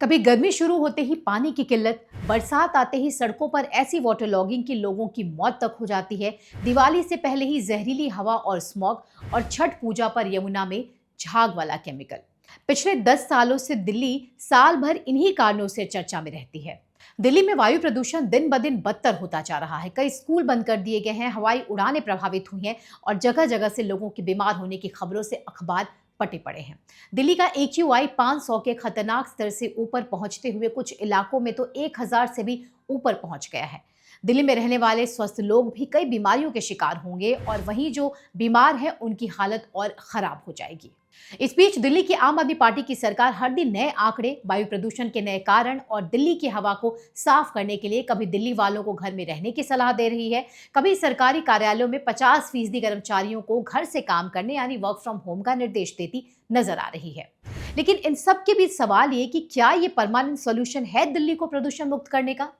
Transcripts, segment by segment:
कभी गर्मी शुरू होते ही पानी की किल्लत, बरसात आते ही सड़कों पर ऐसी वाटर लॉगिंग की लोगों की मौत तक हो जाती है। दिवाली से पहले ही जहरीली हवा और स्मॉग, और छठ पूजा पर यमुना में झाग वाला केमिकल। पिछले 10 सालों से दिल्ली साल भर इन्हीं कारणों से चर्चा में रहती है। दिल्ली में वायु प्रदूषण दिन ब दिन बदतर होता जा रहा है। कई स्कूल बंद कर दिए गए हैं, हवाई उड़ानें प्रभावित हुई हैं और जगह जगह से लोगों के बीमार होने की खबरों से अखबार पटे पड़े हैं। दिल्ली का AQI 500 के खतरनाक स्तर से ऊपर पहुंचते हुए कुछ इलाकों में तो 1000 से भी ऊपर पहुंच गया है। दिल्ली में रहने वाले स्वस्थ लोग भी कई बीमारियों के शिकार होंगे और वहीं जो बीमार हैं उनकी हालत और खराब हो जाएगी। इस बीच दिल्ली की आम आदमी पार्टी की सरकार हर दिन नए आंकड़े, वायु प्रदूषण के नए कारण और दिल्ली की हवा को साफ करने के लिए कभी दिल्ली वालों को घर में रहने की सलाह दे रही है, कभी सरकारी कार्यालयों में 50% कर्मचारियों को घर से काम करने यानी वर्क फ्रॉम होम का निर्देश देती नजर आ रही है। लेकिन इन सब के बीच सवाल ये कि क्या ये परमानेंट सॉल्यूशन है दिल्ली को प्रदूषण मुक्त करने का?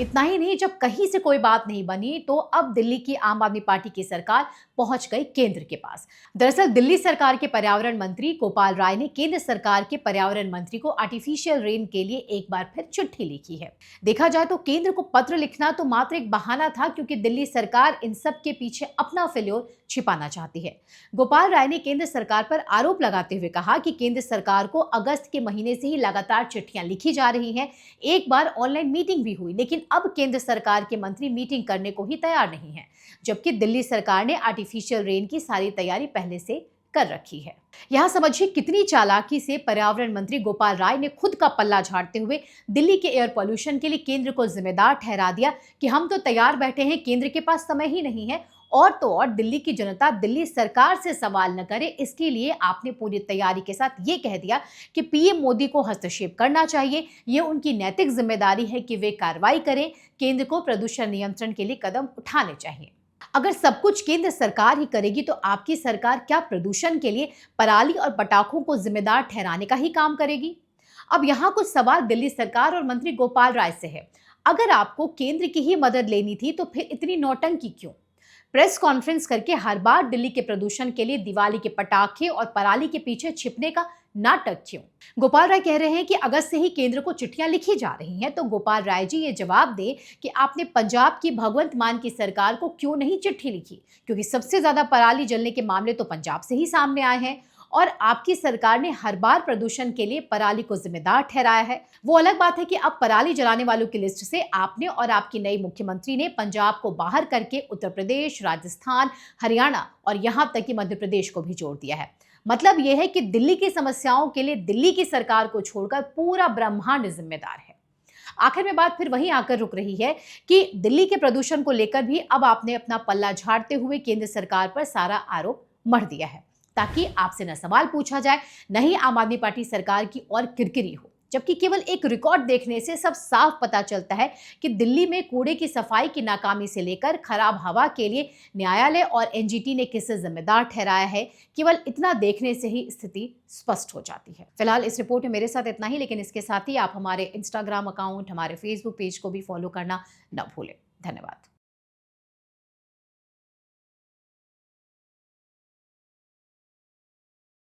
इतना ही नहीं, जब कहीं से कोई बात नहीं बनी तो अब दिल्ली की आम आदमी पार्टी की सरकार पहुंच गई केंद्र के पास। दरअसल दिल्ली सरकार के पर्यावरण मंत्री गोपाल राय ने केंद्र सरकार के पर्यावरण मंत्री को आर्टिफिशियल रेन के लिए एक बार फिर चिट्ठी लिखी है। देखा जाए तो केंद्र को पत्र लिखना तो मात्र एक बहाना था, क्योंकि दिल्ली सरकार इन सब के पीछे अपना फेल्योर छिपाना चाहती है। गोपाल राय ने केंद्र सरकार पर आरोप लगाते हुए कहा कि केंद्र सरकार को अगस्त के महीने से ही लगातार चिट्ठियां लिखी जा रही हैं। एक बार ऑनलाइन मीटिंग भी हुई, लेकिन अब केंद्र सरकार के मंत्री मीटिंग करने को ही तैयार नहीं है, जबकि दिल्ली सरकार ने आर्टिफिशियल रेन की सारी तैयारी पहले से कर रखी है। यहां समझिए कितनी चालाकी से पर्यावरण मंत्री गोपाल राय ने खुद का पल्ला झाड़ते हुए दिल्ली के एयर पोल्यूशन के लिए केंद्र को जिम्मेदार ठहरा दिया कि हम तो तैयार बैठे हैं, केंद्र के पास समय ही नहीं है। और तो और दिल्ली की जनता दिल्ली सरकार से सवाल न करे, इसके लिए आपने पूरी तैयारी के साथ ये कह दिया कि पीएम मोदी को हस्तक्षेप करना चाहिए, ये उनकी नैतिक जिम्मेदारी है कि वे कार्रवाई करें, केंद्र को प्रदूषण नियंत्रण के लिए कदम उठाने चाहिए। अगर सब कुछ केंद्र सरकार ही करेगी तो आपकी सरकार क्या प्रदूषण के लिए पराली और पटाखों को जिम्मेदार ठहराने का ही काम करेगी? अब यहाँ कुछ सवाल दिल्ली सरकार और मंत्री गोपाल राय से है। अगर आपको केंद्र की ही मदद लेनी थी तो फिर इतनी नौटंकी क्यों? प्रेस कॉन्फ्रेंस करके हर बार दिल्ली के प्रदूषण के लिए दिवाली के पटाखे और पराली के पीछे छिपने का नाटक क्यों? गोपाल राय कह रहे हैं कि अगस्त से ही केंद्र को चिट्ठियां लिखी जा रही हैं, तो गोपाल राय जी ये जवाब दें कि आपने पंजाब की भगवंत मान की सरकार को क्यों नहीं चिट्ठी लिखी, क्योंकि सबसे ज्यादा पराली जलने के मामले तो पंजाब से ही सामने आए हैं और आपकी सरकार ने हर बार प्रदूषण के लिए पराली को जिम्मेदार ठहराया है। वो अलग बात है कि अब पराली जलाने वालों की लिस्ट से आपने और आपकी नई मुख्यमंत्री ने पंजाब को बाहर करके उत्तर प्रदेश, राजस्थान, हरियाणा और यहां तक कि मध्य प्रदेश को भी जोड़ दिया है। मतलब यह है कि दिल्ली की समस्याओं के लिए दिल्ली की सरकार को छोड़कर पूरा ब्रह्मांड जिम्मेदार है। आखिर में बात फिर वहीं आकर रुक रही है कि दिल्ली के प्रदूषण को लेकर भी अब आपने अपना पल्ला झाड़ते हुए केंद्र सरकार पर सारा आरोप मढ़ दिया है, ताकि आपसे न सवाल पूछा जाए, न ही आम आदमी पार्टी सरकार की और किरकिरी हो। जबकि केवल एक रिकॉर्ड देखने से सब साफ पता चलता है कि दिल्ली में कूड़े की सफाई की नाकामी से लेकर खराब हवा के लिए न्यायालय और एनजीटी ने किसे जिम्मेदार ठहराया है, केवल इतना देखने से ही स्थिति स्पष्ट हो जाती है। फिलहाल इस रिपोर्ट में मेरे साथ इतना ही, लेकिन इसके साथ ही आप हमारे इंस्टाग्राम अकाउंट, हमारे फेसबुक पेज को भी फॉलो करना न भूलें। धन्यवाद।